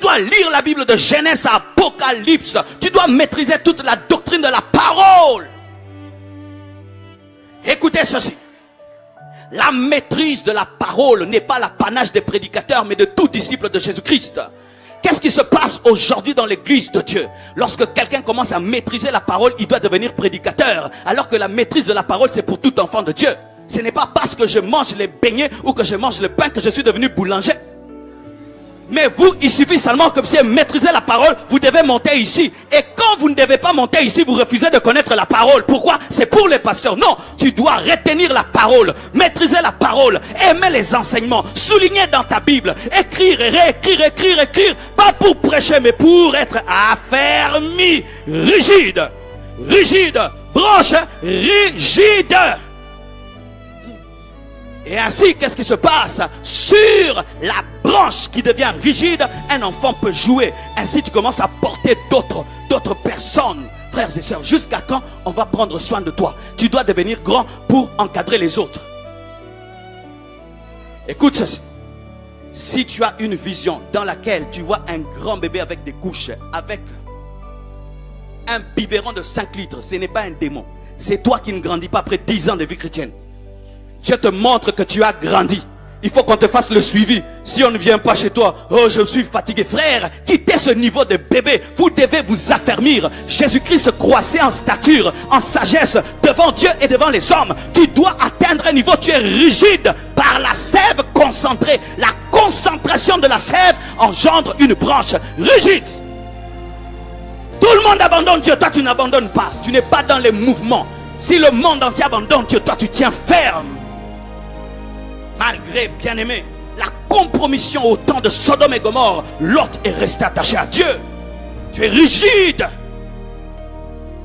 dois lire la Bible de Genèse à Apocalypse. Tu dois maîtriser toute la doctrine de la parole. Écoutez ceci. La maîtrise de la parole n'est pas l'apanage des prédicateurs, mais de tout disciple de Jésus-Christ. Qu'est-ce qui se passe aujourd'hui dans l'église de Dieu? Lorsque quelqu'un commence à maîtriser la parole, il doit devenir prédicateur. Alors que la maîtrise de la parole, c'est pour tout enfant de Dieu. Ce n'est pas parce que je mange les beignets ou que je mange le pain que je suis devenu boulanger. Mais vous, il suffit seulement que vous maîtrisez la parole, vous devez monter ici. Et quand vous ne devez pas monter ici, vous refusez de connaître la parole. Pourquoi? C'est pour les pasteurs. Non, tu dois retenir la parole, maîtriser la parole, aimer les enseignements, souligner dans ta Bible, écrire et réécrire. Pas pour prêcher, mais pour être affermi, rigide, branche, rigide. Et ainsi, qu'est-ce qui se passe? Sur la branche qui devient rigide, un enfant peut jouer. Ainsi, tu commences à porter d'autres personnes, frères et sœurs. Jusqu'à quand on va prendre soin de toi? Tu dois devenir grand pour encadrer les autres. Écoute ceci. Si tu as une vision dans laquelle tu vois un grand bébé avec des couches, avec un biberon de 5 litres, ce n'est pas un démon. C'est toi qui ne grandis pas après 10 ans de vie chrétienne. Dieu te montre que tu as grandi. Il faut qu'on te fasse le suivi. Si on ne vient pas chez toi, oh je suis fatigué. Frère, quittez ce niveau de bébé. Vous devez vous affermir. Jésus-Christ croissait en stature, en sagesse, devant Dieu et devant les hommes. Tu dois atteindre un niveau, tu es rigide par la sève concentrée. La concentration de la sève engendre une branche rigide. Tout le monde abandonne Dieu, toi tu n'abandonnes pas. Tu n'es pas dans les mouvements. Si le monde entier abandonne Dieu, toi tu tiens ferme. Malgré, bien-aimé, la compromission au temps de Sodome et Gomorrhe, Lot est resté attaché à Dieu. Tu es rigide.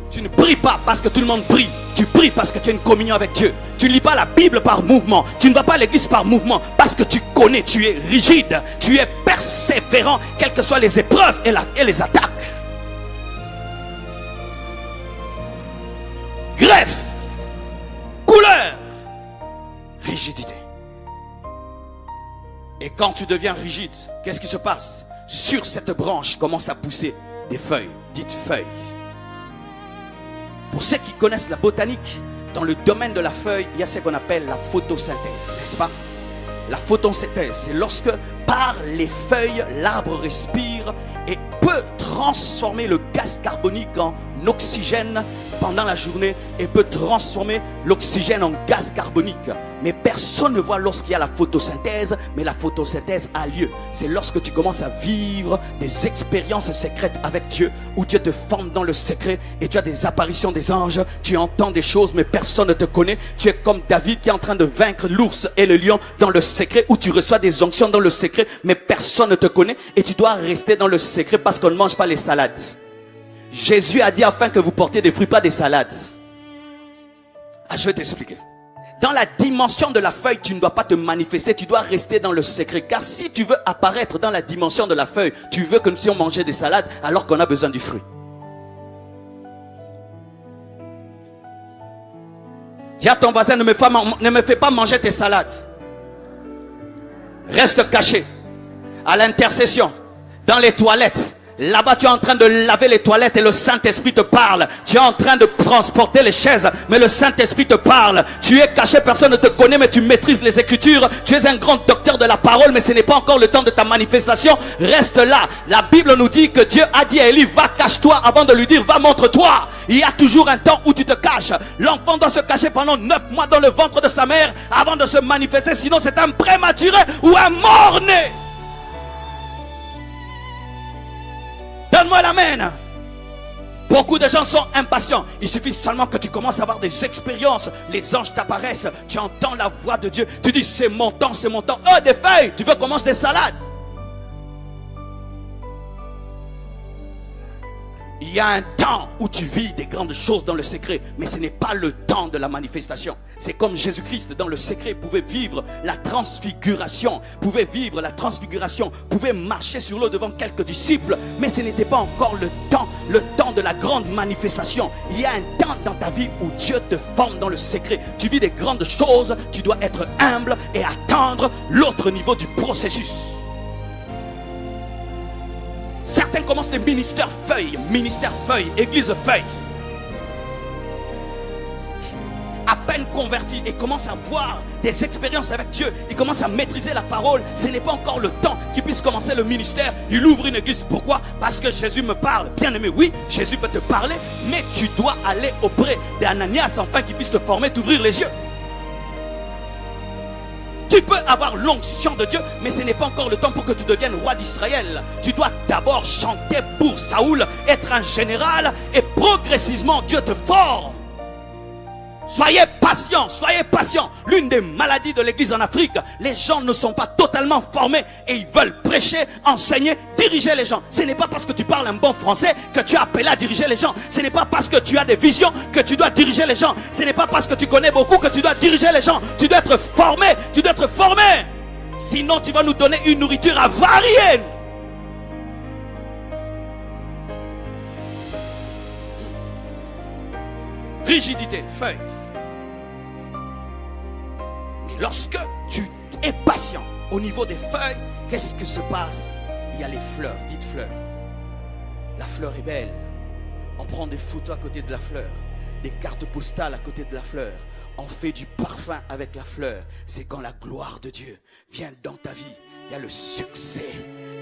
Tu ne pries pas parce que tout le monde prie. Tu pries parce que tu as une communion avec Dieu. Tu ne lis pas la Bible par mouvement. Tu ne vas pas à l'église par mouvement. Parce que tu connais, tu es rigide. Tu es persévérant, quelles que soient les épreuves et les attaques. Greffe, couleur, rigidité. Et quand tu deviens rigide, qu'est-ce qui se passe? Sur cette branche commencent à pousser des feuilles, dites feuilles. Pour ceux qui connaissent la botanique, dans le domaine de la feuille, il y a ce qu'on appelle la photosynthèse, n'est-ce pas? La photosynthèse, c'est lorsque par les feuilles, l'arbre respire et peut transformer le gaz carbonique en oxygène pendant la journée et peut transformer l'oxygène en gaz carbonique. Mais personne ne voit lorsqu'il y a la photosynthèse, mais la photosynthèse a lieu. C'est lorsque tu commences à vivre des expériences secrètes avec Dieu, où Dieu te forme dans le secret et tu as des apparitions des anges, tu entends des choses mais personne ne te connaît. Tu es comme David qui est en train de vaincre l'ours et le lion dans le secret, où tu reçois des onctions dans le secret mais personne ne te connaît et tu dois rester dans le secret parce qu'on ne mange pas les salades. Jésus a dit afin que vous portiez des fruits, pas des salades. Ah, je vais t'expliquer. Dans la dimension de la feuille, tu ne dois pas te manifester, tu dois rester dans le secret. Car si tu veux apparaître dans la dimension de la feuille, tu veux que nous puissions manger des salades alors qu'on a besoin du fruit. Dis à ton voisin, ne me fais pas manger tes salades. Reste caché à l'intercession, dans les toilettes. Là-bas, tu es en train de laver les toilettes et le Saint-Esprit te parle. Tu es en train de transporter les chaises, mais le Saint-Esprit te parle. Tu es caché, personne ne te connaît, mais tu maîtrises les Écritures. Tu es un grand docteur de la parole, mais ce n'est pas encore le temps de ta manifestation. Reste là. La Bible nous dit que Dieu a dit à Élie, va cache-toi, avant de lui dire, va montre-toi. Il y a toujours un temps où tu te caches. L'enfant doit se cacher pendant 9 mois dans le ventre de sa mère avant de se manifester. Sinon, c'est un prématuré ou un mort-né. Donne-moi l'amen. Beaucoup de gens sont impatients. Il suffit seulement que tu commences à avoir des expériences. Les anges t'apparaissent. Tu entends la voix de Dieu. Tu dis c'est mon temps, c'est mon temps. Oh, des feuilles. Tu veux qu'on mange des salades? Il y a un temps où tu vis des grandes choses dans le secret, mais ce n'est pas le temps de la manifestation. C'est comme Jésus-Christ dans le secret pouvait vivre la transfiguration, pouvait marcher sur l'eau devant quelques disciples, mais ce n'était pas encore le temps de la grande manifestation. Il y a un temps dans ta vie où Dieu te forme dans le secret. Tu vis des grandes choses, tu dois être humble et attendre l'autre niveau du processus. Certains commencent les ministères feuilles, église feuille. À peine convertis et commencent à voir des expériences avec Dieu, ils commencent à maîtriser la parole. Ce n'est pas encore le temps qu'ils puissent commencer le ministère. Il ouvre une église. Pourquoi? Parce que Jésus me parle. Bien aimé, oui, Jésus peut te parler, mais tu dois aller auprès d'Ananias afin qu'il puisse te former, t'ouvrir les yeux. Tu peux avoir l'onction de Dieu, mais ce n'est pas encore le temps pour que tu deviennes roi d'Israël. Tu dois d'abord chanter pour Saoul, être un général, et progressivement Dieu te forme. Soyez patients, soyez patients. L'une des maladies de l'église en Afrique, les gens ne sont pas totalement formés et ils veulent prêcher, enseigner, diriger les gens. Ce n'est pas parce que tu parles un bon français que tu es appelé à diriger les gens. Ce n'est pas parce que tu as des visions que tu dois diriger les gens. Ce n'est pas parce que tu connais beaucoup que tu dois diriger les gens. Tu dois être formé, tu dois être formé. Sinon tu vas nous donner une nourriture avariée. Rigidité, feuille. Lorsque tu es patient au niveau des feuilles, qu'est-ce que se passe? Il y a les fleurs, dites fleurs. La fleur est belle. On prend des photos à côté de la fleur, des cartes postales à côté de la fleur. On fait du parfum avec la fleur. C'est quand la gloire de Dieu vient dans ta vie. Il y a le succès.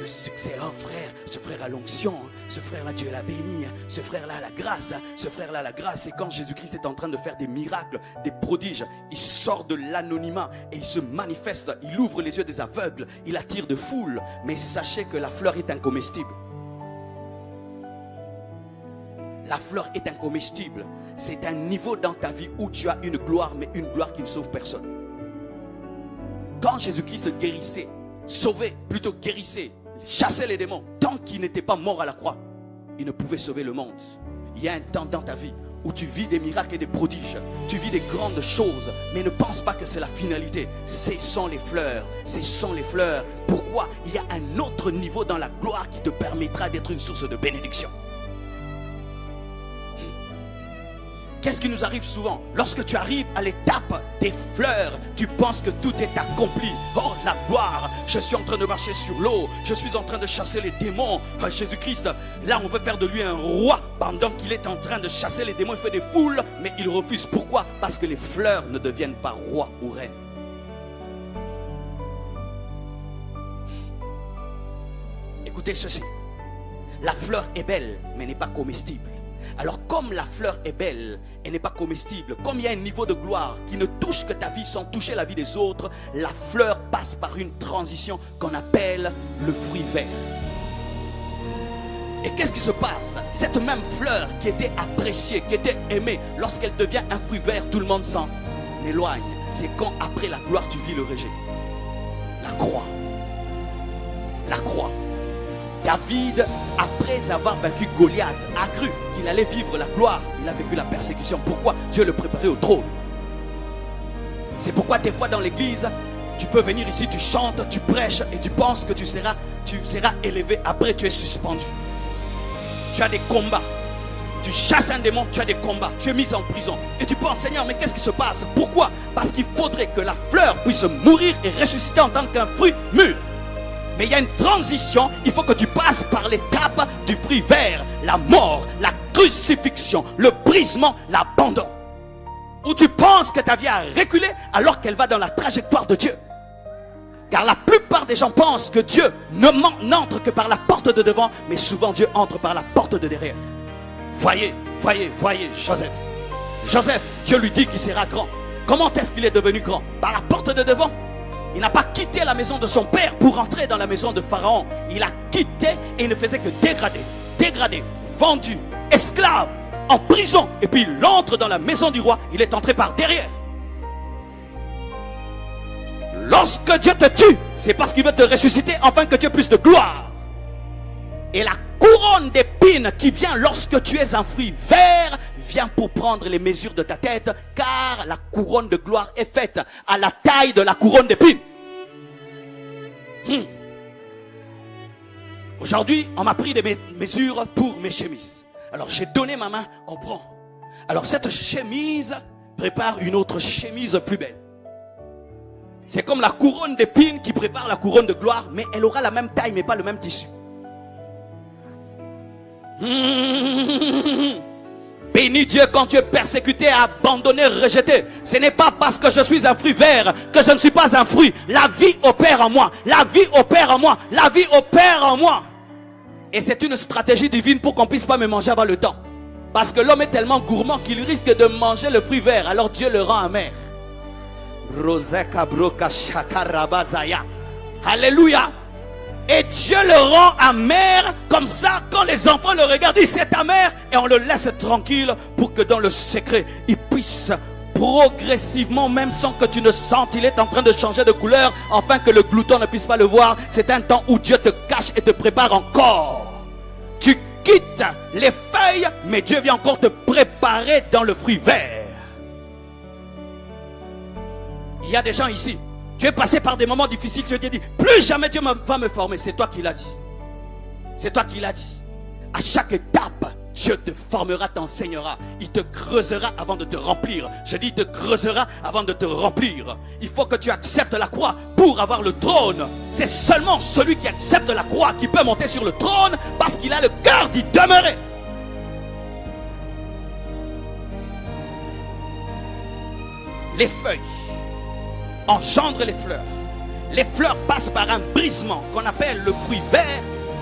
Le succès, oh frère, ce frère a l'onction, ce frère-là Dieu l'a béni, ce frère-là a la grâce, ce frère-là a la grâce. Et quand Jésus-Christ est en train de faire des miracles, des prodiges, il sort de l'anonymat et il se manifeste, il ouvre les yeux des aveugles, il attire de foule. Mais sachez que la fleur est incomestible. La fleur est incomestible. C'est un niveau dans ta vie où tu as une gloire, mais une gloire qui ne sauve personne. Quand Jésus-Christ guérissait, sauvait, plutôt guérissait, chassait les démons, tant qu'il n'était pas mort à la croix, il ne pouvait sauver le monde. Il y a un temps dans ta vie où tu vis des miracles et des prodiges, tu vis des grandes choses, mais ne pense pas que c'est la finalité. Ce sont les fleurs, ce sont les fleurs. Pourquoi? Il y a un autre niveau dans la gloire qui te permettra d'être une source de bénédiction. Qu'est-ce qui nous arrive souvent? Lorsque tu arrives à l'étape des fleurs, tu penses que tout est accompli. Oh la gloire, je suis en train de marcher sur l'eau, je suis en train de chasser les démons. Oh, Jésus-Christ, là on veut faire de lui un roi. Pendant qu'il est en train de chasser les démons, il fait des foules, mais il refuse. Pourquoi? Parce que les fleurs ne deviennent pas rois ou reines. Écoutez ceci, la fleur est belle, mais n'est pas comestible. Alors comme la fleur est belle et n'est pas comestible, comme il y a un niveau de gloire qui ne touche que ta vie sans toucher la vie des autres, la fleur passe par une transition qu'on appelle le fruit vert. Et qu'est-ce qui se passe? Cette même fleur qui était appréciée, qui était aimée, lorsqu'elle devient un fruit vert, tout le monde s'en éloigne. C'est quand après la gloire tu vis le rejet. La croix. La croix. David, après avoir vaincu Goliath, a cru qu'il allait vivre la gloire. Il a vécu la persécution. Pourquoi? Dieu le préparait au trône. C'est pourquoi des fois dans l'église, tu peux venir ici, tu chantes, tu prêches et tu penses que tu seras élevé. Après tu es suspendu. Tu as des combats. Tu chasses un démon, tu as des combats. Tu es mis en prison. Et tu penses, Seigneur, mais qu'est-ce qui se passe? Pourquoi? Parce qu'il faudrait que la fleur puisse mourir et ressusciter en tant qu'un fruit mûr. Mais il y a une transition, il faut que tu passes par l'étape du fruit vert, la mort, la crucifixion, le brisement, l'abandon. Où tu penses que ta vie a reculé alors qu'elle va dans la trajectoire de Dieu. Car la plupart des gens pensent que Dieu n'entre que par la porte de devant, mais souvent Dieu entre par la porte de derrière. Voyez Joseph. Joseph, Dieu lui dit qu'il sera grand. Comment est-ce qu'il est devenu grand? Par la porte de devant. Il n'a pas quitté la maison de son père pour entrer dans la maison de Pharaon. Il a quitté et il ne faisait que dégrader, vendu, esclave, en prison. Et puis il entre dans la maison du roi. Il est entré par derrière. Lorsque Dieu te tue, c'est parce qu'il veut te ressusciter afin que tu aies plus de gloire. Et la couronne d'épines qui vient lorsque tu es un fruit vert vient pour prendre les mesures de ta tête, car la couronne de gloire est faite à la taille de la couronne d'épines. Aujourd'hui, on m'a pris des mesures pour mes chemises. Alors j'ai donné ma main, on prend. Alors cette chemise prépare une autre chemise plus belle. C'est comme la couronne d'épines qui prépare la couronne de gloire, mais elle aura la même taille, mais pas le même tissu. Bénis Dieu quand tu es persécuté, abandonné, rejeté. Ce n'est pas parce que je suis un fruit vert que je ne suis pas un fruit. La vie opère en moi. La vie opère en moi. La vie opère en moi. Et c'est une stratégie divine pour qu'on ne puisse pas me manger avant le temps. Parce que l'homme est tellement gourmand qu'il risque de manger le fruit vert. Alors Dieu le rend amer. Alléluia. Et Dieu le rend amer. Comme ça, quand les enfants le regardent, ils disent c'est amer. Et on le laisse tranquille pour que dans le secret, il puisse progressivement, même sans que tu ne sentes, il est en train de changer de couleur, afin que le glouton ne puisse pas le voir. C'est un temps où Dieu te cache et te prépare encore. Tu quittes les feuilles, mais Dieu vient encore te préparer dans le fruit vert. Il y a des gens ici, tu es passé par des moments difficiles, tu te dis, plus jamais Dieu va me former. C'est toi qui l'as dit. C'est toi qui l'as dit. À chaque étape, Dieu te formera, t'enseignera. Il te creusera avant de te remplir. Je dis, il te creusera avant de te remplir. Il faut que tu acceptes la croix pour avoir le trône. C'est seulement celui qui accepte la croix qui peut monter sur le trône parce qu'il a le cœur d'y demeurer. Les feuilles engendrent les fleurs. Les fleurs passent par un brisement qu'on appelle le fruit vert.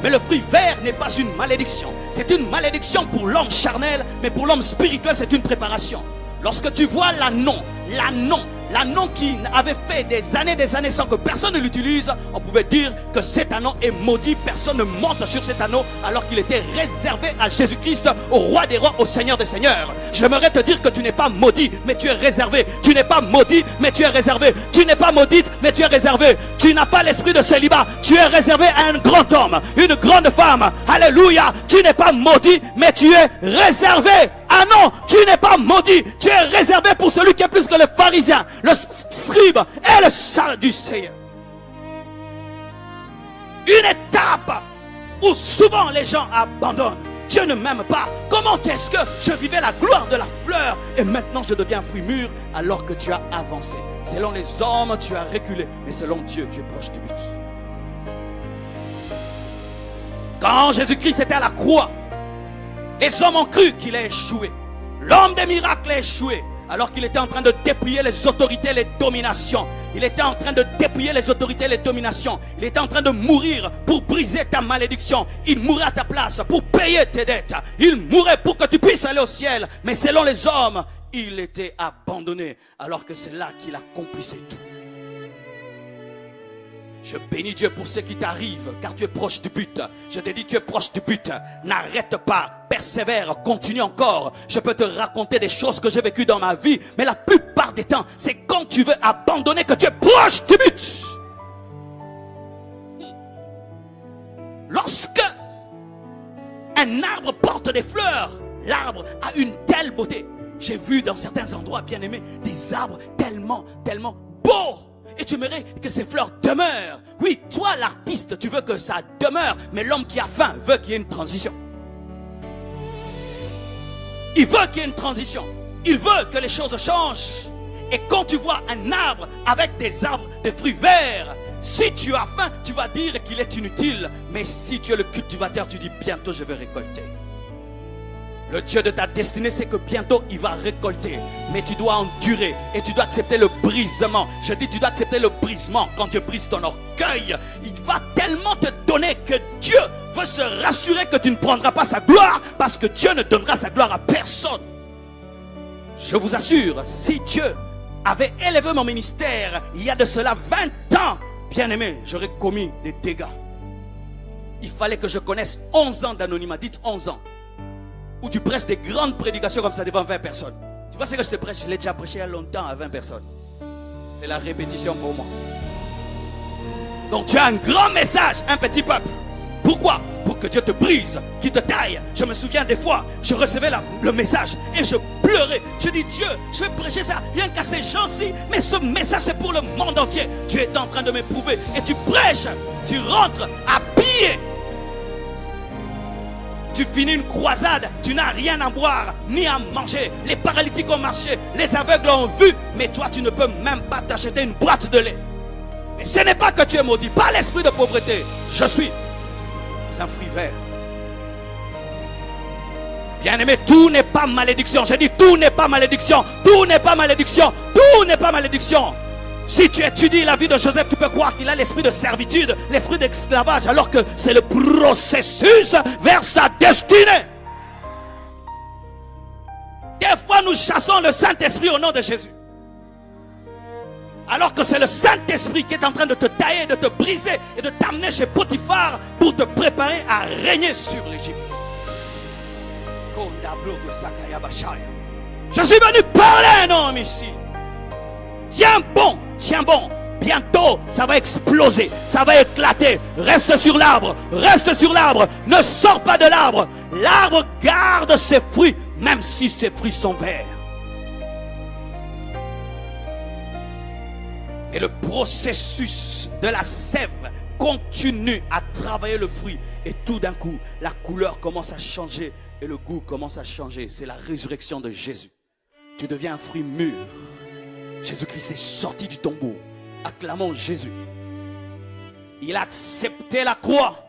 Mais le fruit vert n'est pas une malédiction. C'est une malédiction pour l'homme charnel, mais pour l'homme spirituel, c'est une préparation. Lorsque tu vois l'annon qui avait fait des années sans que personne ne l'utilise, on pouvait dire que cet anneau est maudit. Personne ne monte sur cet anneau alors qu'il était réservé à Jésus-Christ, au roi des rois, au Seigneur des seigneurs. J'aimerais te dire que tu n'es pas maudit, mais tu es réservé. Tu n'es pas maudit, mais tu es réservé. Tu n'es pas maudite, mais tu es réservé. Tu n'as pas l'esprit de célibat. Tu es réservé à un grand homme, une grande femme. Alléluia. Tu n'es pas maudit, mais tu es réservé. Ah non, tu n'es pas maudit. Tu es réservé pour celui qui est plus que le pharisien, le scribe et le sadducéen. Une étape où souvent les gens abandonnent. Dieu ne m'aime pas. Comment est-ce que je vivais la gloire de la fleur et maintenant je deviens fruit mûr alors que tu as avancé? Selon les hommes, tu as reculé, mais selon Dieu, tu es proche du but. Quand Jésus-Christ était à la croix, les hommes ont cru qu'il a échoué. L'homme des miracles a échoué. Alors qu'il était en train de dépouiller les autorités, les dominations. Il était en train de dépouiller les autorités, les dominations. Il était en train de mourir pour briser ta malédiction. Il mourait à ta place pour payer tes dettes. Il mourait pour que tu puisses aller au ciel. Mais selon les hommes, il était abandonné. Alors que c'est là qu'il accomplissait tout. Je bénis Dieu pour ce qui t'arrive, car tu es proche du but. Je te dis, tu es proche du but. N'arrête pas, persévère, continue encore. Je peux te raconter des choses que j'ai vécues dans ma vie, mais la plupart des temps, c'est quand tu veux abandonner que tu es proche du but. Lorsque un arbre porte des fleurs, l'arbre a une telle beauté. J'ai vu dans certains endroits, bien aimés, des arbres tellement beaux. Et tu aimerais que ces fleurs demeurent. Oui, toi l'artiste, tu veux que ça demeure. Mais l'homme qui a faim veut qu'il y ait une transition. Il veut qu'il y ait une transition. Il veut que les choses changent. Et quand tu vois un arbre avec des arbres, des fruits verts, si tu as faim, tu vas dire qu'il est inutile. Mais si tu es le cultivateur, tu dis bientôt je vais récolter. Le Dieu de ta destinée sait que bientôt il va récolter. Mais tu dois endurer et tu dois accepter le brisement. Je dis tu dois accepter le brisement. Quand Dieu brise ton orgueil, il va tellement te donner que Dieu veut se rassurer que tu ne prendras pas sa gloire. Parce que Dieu ne donnera sa gloire à personne. Je vous assure, si Dieu avait élevé mon ministère il y a de cela 20 ans, bien aimé, j'aurais commis des dégâts. Il fallait que je connaisse 11 ans d'anonymat. Dites 11 ans. Où tu prêches des grandes prédications comme ça devant 20 personnes. Tu vois ce que je te prêche? Je l'ai déjà prêché il y a longtemps à 20 personnes. C'est la répétition pour moi. Donc tu as un grand message, un petit peuple. Pourquoi? Pour que Dieu te brise, qu'il te taille. Je me souviens des fois, je recevais le message et je pleurais. Je dis Dieu, je vais prêcher ça rien qu'à ces gens-ci. Mais ce message c'est pour le monde entier. Tu es en train de m'éprouver et tu prêches. Tu rentres à pied. Tu finis une croisade, tu n'as rien à boire, ni à manger. Les paralytiques ont marché, les aveugles ont vu, mais toi tu ne peux même pas t'acheter une boîte de lait. Mais ce n'est pas que tu es maudit, pas l'esprit de pauvreté. Je suis un fruit vert. Bien-aimé, tout n'est pas malédiction. Je dis tout n'est pas malédiction. Tout n'est pas malédiction. Tout n'est pas malédiction. Si tu étudies la vie de Joseph, tu peux croire qu'il a l'esprit de servitude, l'esprit d'esclavage, alors que c'est le processus vers sa destinée. Des fois, nous chassons le Saint-Esprit au nom de Jésus. Alors que c'est le Saint-Esprit qui est en train de te tailler, de te briser et de t'amener chez Potiphar pour te préparer à régner sur l'Égypte. Je suis venu parler à un homme ici. Tiens bon, tiens bon. Bientôt, ça va exploser, ça va éclater. Reste sur l'arbre, reste sur l'arbre. Ne sors pas de l'arbre. L'arbre garde ses fruits, même si ses fruits sont verts. Et le processus de la sève continue à travailler le fruit. Et tout d'un coup, la couleur commence à changer et le goût commence à changer. C'est la résurrection de Jésus. Tu deviens un fruit mûr. Jésus-Christ est sorti du tombeau. Acclamons Jésus. Il a accepté la croix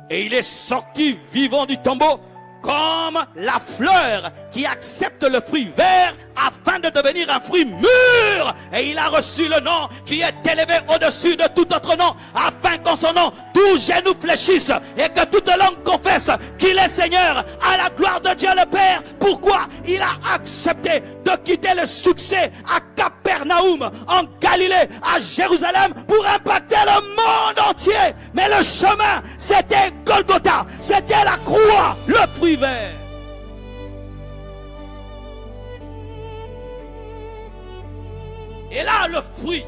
et il est sorti vivant du tombeau comme la fleur qui accepte le fruit vert afin de devenir un fruit mûr. Et il a reçu le nom qui est élevé au-dessus de tout autre nom, afin qu'en son nom tout genou fléchisse et que toute langue confesse qu'il est Seigneur, à la gloire de Dieu le Père. Pourquoi? Il a accepté de quitter le succès à Capernaum, en Galilée, à Jérusalem, pour impacter le monde entier. Mais le chemin, c'était Golgotha, c'était la croix, le fruit vert. Et là, le fruit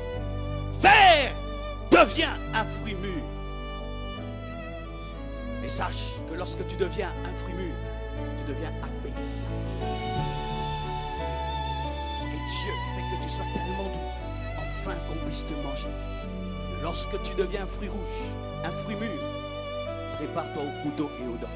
vert devient un fruit mûr. Et sache que lorsque tu deviens un fruit mûr, tu deviens appétissant. Et Dieu fait que tu sois tellement doux, enfin qu'on puisse te manger. Lorsque tu deviens un fruit rouge, un fruit mûr, prépare-toi au couteau et aux dents.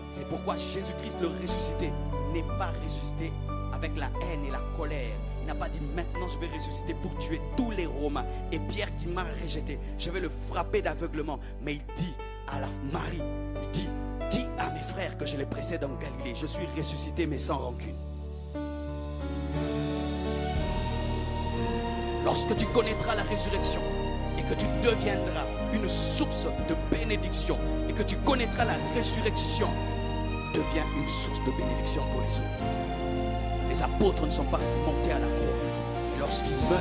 C'est pourquoi Jésus-Christ, le ressuscité, n'est pas ressuscité avec la haine et la colère. Il n'a pas dit maintenant je vais ressusciter pour tuer tous les Romains. Et Pierre qui m'a rejeté, je vais le frapper d'aveuglement. Mais il dit à la Marie, il dit, dis à mes frères que je les précède en Galilée. Je suis ressuscité mais sans rancune. Lorsque tu connaîtras la résurrection et que tu deviendras une source de bénédiction et que tu connaîtras la résurrection, deviens une source de bénédiction pour les autres. Les apôtres ne sont pas montés à la croix. Et lorsqu'ils meurent,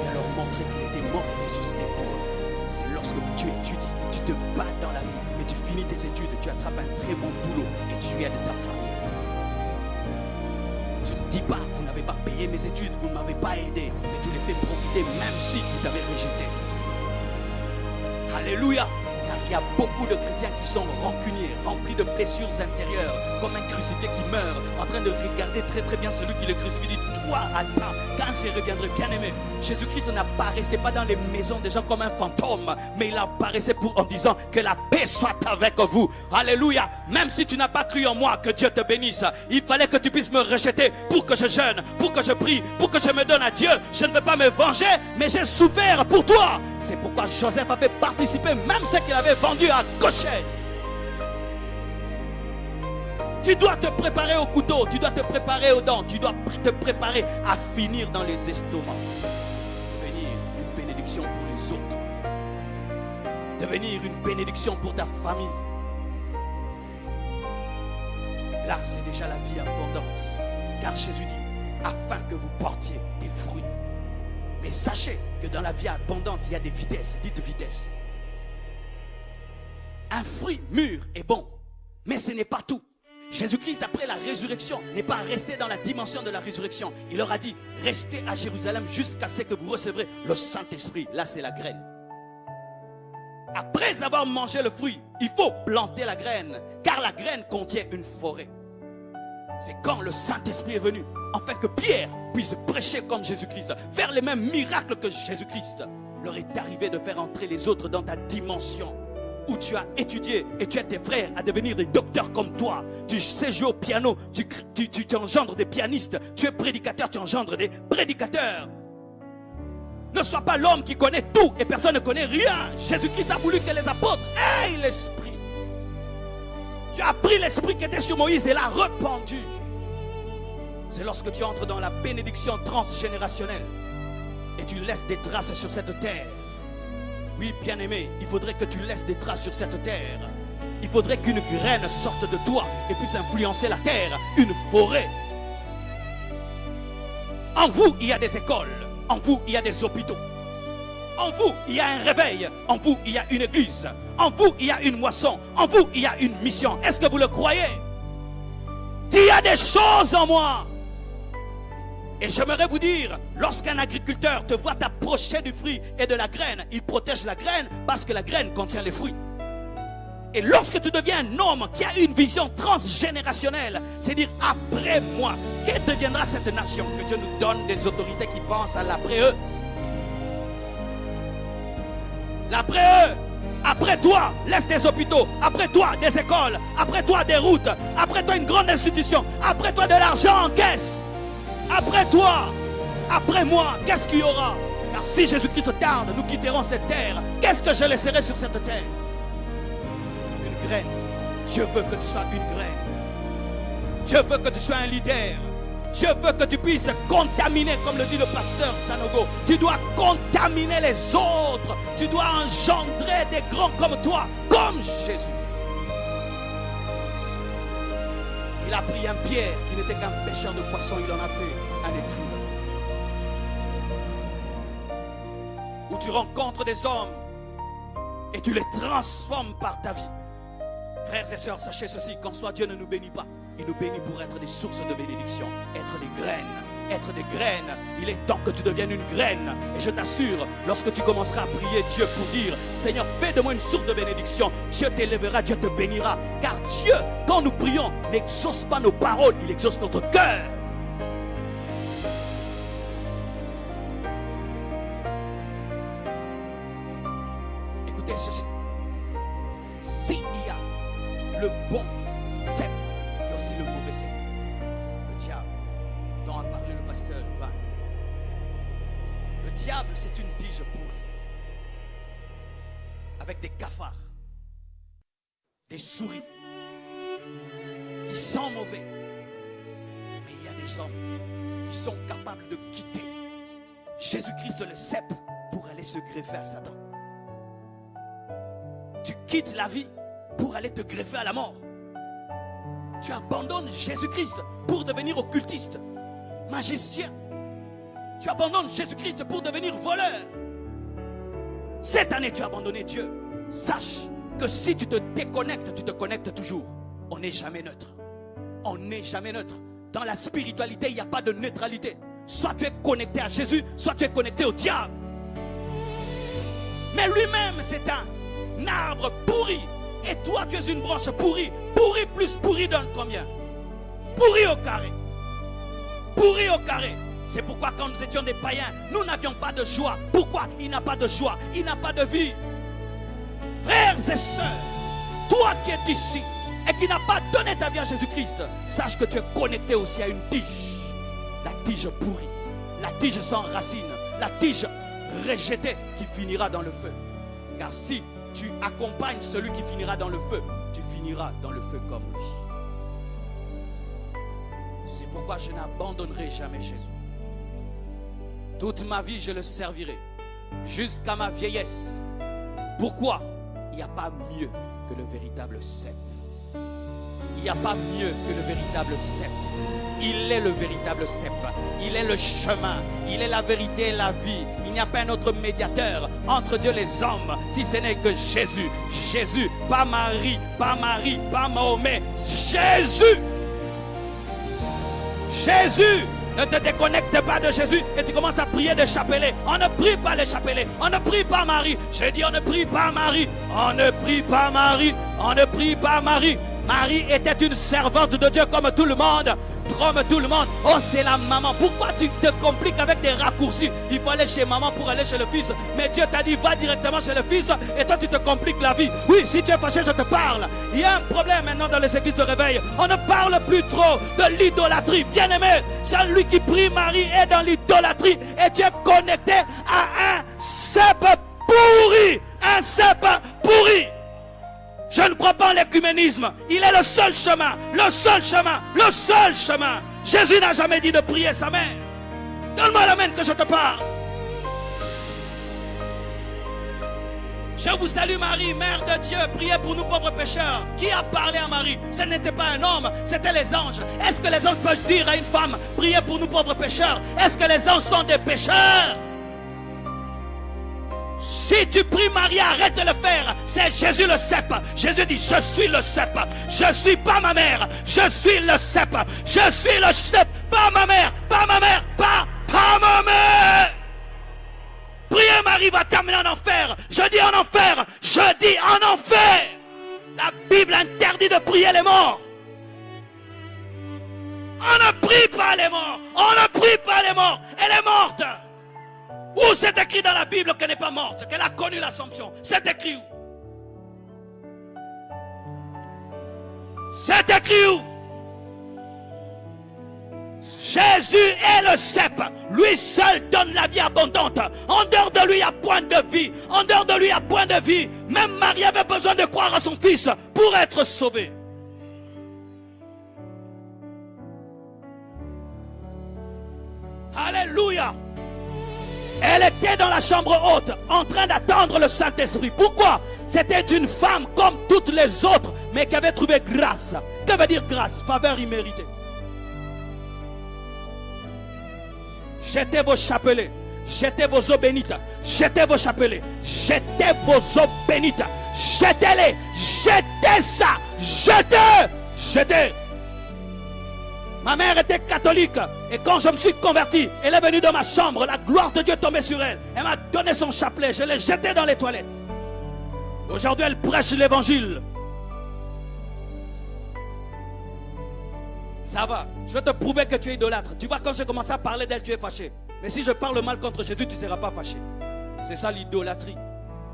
il a leur montré qu'il était mort et ressuscité pour eux. C'est lorsque tu étudies, tu te bats dans la vie, et tu finis tes études, tu attrapes un très bon boulot et tu aides ta famille. Je ne dis pas, vous n'avez pas payé mes études, vous ne m'avez pas aidé, mais tu les fais profiter même si ils t'avaient rejeté. Alléluia. Car il y a beaucoup de chrétiens qui sont rancuniers, remplis de blessures intérieures, comme un crucifié qui meurt, en train de regarder très très bien celui qui le crucifie. Dit, toi, attends, quand je reviendrai, bien aimé. Jésus-Christ n'apparaissait pas dans les maisons des gens comme un fantôme, mais il apparaissait en disant que la paix soit avec vous. Alléluia. Même si tu n'as pas cru en moi, que Dieu te bénisse. Il fallait que tu puisses me rejeter pour que je jeûne, pour que je prie, pour que je me donne à Dieu. Je ne veux pas me venger, mais j'ai souffert pour toi. C'est pourquoi Joseph a fait participer même ce qu'il avait vendu à Goshen. Tu dois te préparer au couteau, tu dois te préparer aux dents, tu dois te préparer à finir dans les estomacs. Devenir une bénédiction pour les autres. Devenir une bénédiction pour ta famille. Là, c'est déjà la vie abondante. Car Jésus dit, afin que vous portiez des fruits. Mais sachez que dans la vie abondante, il y a des vitesses. Dites vitesse. Un fruit mûr est bon, mais ce n'est pas tout. Jésus-Christ, après la résurrection, n'est pas resté dans la dimension de la résurrection. Il leur a dit, restez à Jérusalem jusqu'à ce que vous recevrez le Saint-Esprit. Là, c'est la graine. Après avoir mangé le fruit, il faut planter la graine, car la graine contient une forêt. C'est quand le Saint-Esprit est venu, afin que Pierre puisse prêcher comme Jésus-Christ, faire les mêmes miracles que Jésus-Christ. Leur est arrivé de faire entrer les autres dans ta dimension, où tu as étudié et tu aides tes frères à devenir des docteurs comme toi. Tu sais jouer au piano, tu engendres des pianistes. Tu es prédicateur, tu engendres des prédicateurs. Ne sois pas l'homme qui connaît tout et personne ne connaît rien. Jésus-Christ a voulu que les apôtres aient l'esprit. Tu as pris l'esprit qui était sur Moïse et l'a répandu. C'est lorsque tu entres dans la bénédiction transgénérationnelle et tu laisses des traces sur cette terre. Oui, bien-aimé, il faudrait que tu laisses des traces sur cette terre. Il faudrait qu'une graine sorte de toi et puisse influencer la terre, une forêt. En vous, il y a des écoles. En vous, il y a des hôpitaux. En vous, il y a un réveil. En vous, il y a une église. En vous, il y a une moisson. En vous, il y a une mission. Est-ce que vous le croyez? Il y a des choses en moi. Et j'aimerais vous dire, lorsqu'un agriculteur te voit t'approcher du fruit et de la graine, il protège la graine parce que la graine contient les fruits. Et lorsque tu deviens un homme qui a une vision transgénérationnelle, c'est dire après moi, quelle deviendra cette nation? Que Dieu nous donne des autorités qui pensent à l'après-eux. L'après-eux. Après toi, laisse des hôpitaux. Après toi, des écoles. Après toi, des routes. Après toi, une grande institution. Après toi, de l'argent en caisse. Après toi, après moi, qu'est-ce qu'il y aura? Car si Jésus-Christ tarde, nous quitterons cette terre. Qu'est-ce que je laisserai sur cette terre? Une graine. Dieu veut que tu sois une graine. Dieu veut que tu sois un leader. Dieu veut que tu puisses contaminer, comme le dit le pasteur Sanogo. Tu dois contaminer les autres. Tu dois engendrer des grands comme toi, comme Jésus. Il a pris un Pierre qui n'était qu'un pêcheur de poissons, il en a fait un écrivain. Où tu rencontres des hommes et tu les transformes par ta vie. Frères et sœurs, sachez ceci, qu'en soi Dieu ne nous bénit pas. Il nous bénit pour être des sources de bénédiction, être des graines. Être des graines, il est temps que tu deviennes une graine. Et je t'assure, lorsque tu commenceras à prier Dieu pour dire Seigneur, fais de moi une source de bénédiction, Dieu t'élèvera, Dieu te bénira. Car Dieu, quand nous prions, n'exauce pas nos paroles, il exauce notre cœur. Écoutez ceci. S'il y a le bon cep, il y a aussi le mauvais cep. Le diable, dont a parlé le pasteur Van. Le diable, c'est une tige pourrie. Avec des cafards, des souris, qui sont mauvais. Mais il y a des hommes qui sont capables de quitter Jésus-Christ le cep pour aller se greffer à Satan. Tu quittes la vie pour aller te greffer à la mort. Tu abandonnes Jésus-Christ pour devenir occultiste, magicien. Tu abandonnes Jésus-Christ pour devenir voleur. Cette année, tu as abandonné Dieu. Sache que si tu te déconnectes, tu te connectes toujours. On n'est jamais neutre. On n'est jamais neutre. Dans la spiritualité, il n'y a pas de neutralité. Soit tu es connecté à Jésus, soit tu es connecté au diable. Mais lui-même, c'est un arbre pourri. Et toi, tu es une branche pourrie. Pourri plus pourri donne combien? Pourri au carré. Pourri au carré. C'est pourquoi quand nous étions des païens, nous n'avions pas de joie. Pourquoi? Il n'a pas de joie, il n'a pas de vie. Frères et sœurs, toi qui es ici et qui n'as pas donné ta vie à Jésus-Christ, sache que tu es connecté aussi à une tige. La tige pourrie, la tige sans racine, la tige rejetée qui finira dans le feu. Car si tu accompagnes celui qui finira dans le feu, tu finiras dans le feu comme lui. C'est pourquoi je n'abandonnerai jamais Jésus. Toute ma vie, je le servirai jusqu'à ma vieillesse. Pourquoi? Il n'y a pas mieux que le véritable cep. Il n'y a pas mieux que le véritable cep. Il est le véritable cep. Il est le chemin. Il est la vérité et la vie. Il n'y a pas un autre médiateur entre Dieu et les hommes si ce n'est que Jésus. Jésus, pas Marie, pas Mahomet. Jésus. Jésus. Ne te déconnecte pas de Jésus et tu commences à prier des chapelets. On ne prie pas les chapelets. On ne prie pas Marie. J'ai dit on ne prie pas Marie. On ne prie pas Marie. On ne prie pas Marie. Marie était une servante de Dieu comme tout le monde. Comme tout le monde. Oh, c'est la maman. Pourquoi tu te compliques avec des raccourcis? Il faut aller chez maman pour aller chez le fils. Mais Dieu t'a dit, va directement chez le fils. Et toi, tu te compliques la vie. Oui, si tu es fâché, je te parle. Il y a un problème maintenant dans les églises de réveil. On ne parle plus trop de l'idolâtrie. Bien aimé, celui qui prie Marie est dans l'idolâtrie. Et tu es connecté à un cep pourri. Un cep pourri. Je ne crois pas en l'écuménisme. Il est le seul chemin, le seul chemin, le seul chemin. Jésus n'a jamais dit de prier sa mère. Donne-moi l'amen que je te parle. Je vous salue Marie, Mère de Dieu, priez pour nous pauvres pécheurs. Qui a parlé à Marie? Ce n'était pas un homme, c'était les anges. Est-ce que les anges peuvent dire à une femme, priez pour nous pauvres pécheurs? Est-ce que les anges sont des pécheurs? Si tu pries Marie, arrête de le faire. C'est Jésus le cep. Jésus dit, je suis le cep. Je suis pas ma mère, je suis le cep. Je suis le cep, pas ma mère, pas ma mère, pas ma mère. Prier Marie va t'amener en enfer. Je dis en enfer. Je dis en enfer. La Bible interdit de prier les morts. On ne prie pas les morts. On ne prie pas les morts. Elle est morte. Où c'est écrit dans la Bible qu'elle n'est pas morte, qu'elle a connu l'Assomption? C'est écrit où? C'est écrit où? Jésus est le cep. Lui seul donne la vie abondante. En dehors de lui, il n'y a point de vie. En dehors de lui, il n'y a point de vie. Même Marie avait besoin de croire à son fils pour être sauvée. Alléluia. Elle était dans la chambre haute en train d'attendre le Saint-Esprit. Pourquoi? C'était une femme comme toutes les autres, mais qui avait trouvé grâce. Que veut dire grâce? Faveur imméritée. Jetez vos chapelets, jetez vos eaux bénites, jetez vos chapelets, jetez vos eaux bénites, jetez-les, jetez ça, jetez, jetez. Ma mère était catholique et quand je me suis converti, elle est venue dans ma chambre, la gloire de Dieu est tombée sur elle. Elle m'a donné son chapelet, je l'ai jeté dans les toilettes. Aujourd'hui, elle prêche l'évangile. Ça va, je vais te prouver que tu es idolâtre. Tu vois, quand j'ai commencé à parler d'elle, tu es fâché. Mais si je parle mal contre Jésus, tu ne seras pas fâché. C'est ça l'idolâtrie.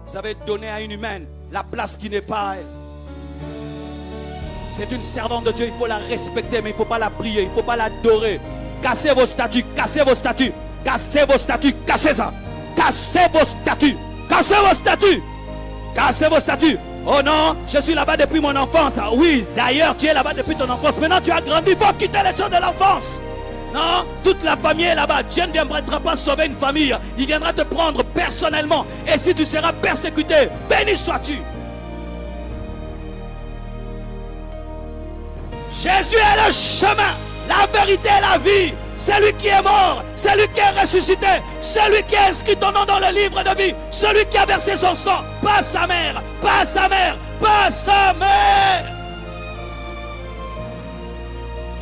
Vous avez donné à une humaine la place qui n'est pas à elle. C'est une servante de Dieu, il faut la respecter, mais il ne faut pas la prier, il ne faut pas l'adorer. Cassez vos statues, cassez vos statues, cassez vos statues, cassez ça. Cassez vos statues, cassez vos statues, cassez vos statues. Oh non, je suis là-bas depuis mon enfance. Oui, d'ailleurs, tu es là-bas depuis ton enfance. Maintenant, tu as grandi, il faut quitter les choses de l'enfance. Non, toute la famille est là-bas. Dieu ne viendra pas sauver une famille. Il viendra te prendre personnellement. Et si tu seras persécuté, béni sois-tu. Jésus est le chemin, la vérité et la vie. Celui qui est mort, celui qui est ressuscité, celui qui a inscrit ton nom dans le livre de vie, celui qui a versé son sang, pas sa mère, pas sa mère, pas sa mère.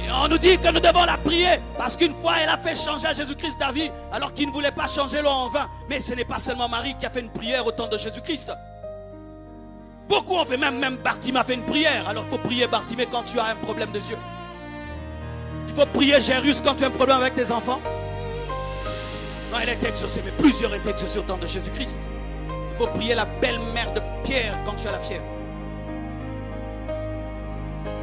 Et on nous dit que nous devons la prier parce qu'une fois elle a fait changer à Jésus-Christ la vie alors qu'il ne voulait pas changer l'eau en vin. Mais ce n'est pas seulement Marie qui a fait une prière au temps de Jésus-Christ. Beaucoup ont fait, même Bartimée a fait une prière. Alors il faut prier Bartimée quand tu as un problème de yeux. Il faut prier Jairus quand tu as un problème avec tes enfants. Non, elle était exaucée, mais plusieurs étaient exaucés au temps de Jésus-Christ. Il faut prier la belle-mère de Pierre quand tu as la fièvre.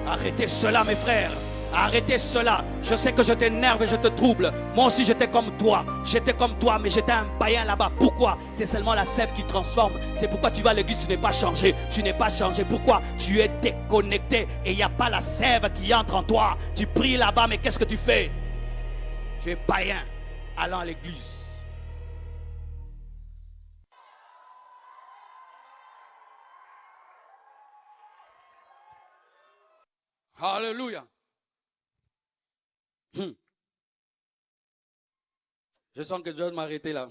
Arrêtez cela, mes frères. Arrêtez cela. Je sais que je t'énerve et je te trouble. Moi aussi j'étais comme toi. J'étais comme toi, mais j'étais un païen là-bas. Pourquoi? C'est seulement la sève qui transforme. C'est pourquoi tu vas à l'église, tu n'es pas changé. Tu n'es pas changé. Pourquoi? Tu es déconnecté et il n'y a pas la sève qui entre en toi. Tu pries là-bas, mais qu'est-ce que tu fais? Tu es païen allant à l'église. Alléluia. Je sens que je dois m'arrêter là.